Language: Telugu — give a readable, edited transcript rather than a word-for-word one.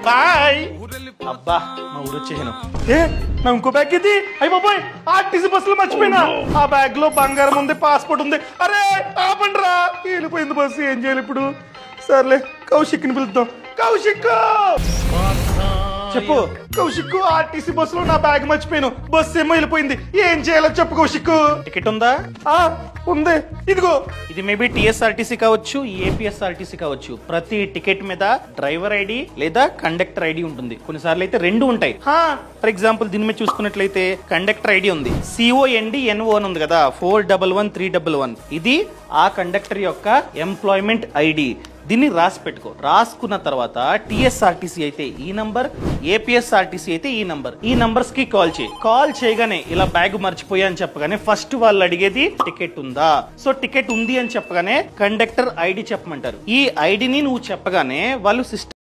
బాయ్. అబ్బా మా ఊరు వచ్చేసాను. నా ఇంకో బ్యాగ్ ఇది. అయ్యి బాబాయ్ ఆర్టీసీ బస్సులో మర్చిపోయినా. ఆ బ్యాగ్ లో బంగారం ఉంది, పాస్పోర్ట్ ఉంది. అరే ఆపండ్రా, వెళ్ళిపోయింది బస్సు. ఏం చేయాలి ఇప్పుడు? సర్లే కౌశిక్ని పిలుద్దాం. కౌశిక్ చెప్పు. కౌశిక్ ఆర్టీసీ బస్సులో నా బ్యాగ్ మర్చిపోయాను. బస్సు ఏమో వెళ్ళిపోయింది. ఏం చేయాలో చెప్పు కౌశిక్. టికెట్ ఉందా? ఉంది, ఇదిగో. ఇది మేబీ టీఎస్ఆర్టీసీ కావచ్చు, ఏపీఎస్ఆర్టీసీ కావచ్చు. ప్రతి టికెట్ మీద డ్రైవర్ ఐడి లేదా కండక్టర్ ఐడి ఉంటుంది. కొన్నిసార్లు అయితే రెండు ఉంటాయి. ఫర్ ఎగ్జాంపుల్ దీని మీద చూసుకున్నట్లయితే కండక్టర్ ఐడి ఉంది, CONDNO అని ఉంది కదా, 411311. ఇది ఆ కండక్టర్ యొక్క ఎంప్లాయ్మెంట్ ఐడి. దీన్ని రాసి పెట్టుకో. రాసుకున్న తర్వాత టీఎస్ఆర్టీసీ అయితే ఈ నంబర్, ఏపీఎస్ఆర్టీసీ అయితే ఈ నంబర్. ఈ నంబర్స్ కి కాల్ చేయి. కాల్ చేయగానే ఇలా బ్యాగ్ మర్చిపోయా అని చెప్పగానే ఫస్ట్ వాళ్ళు అడిగేది టికెట్ ఉందా. సో టికెట్ ఉంది అని చెప్పగానే కండక్టర్ ఐడి చెప్పమంటారు. ఈ ఐడిని నువ్వు చెప్పగానే వాళ్ళు సిస్టమ్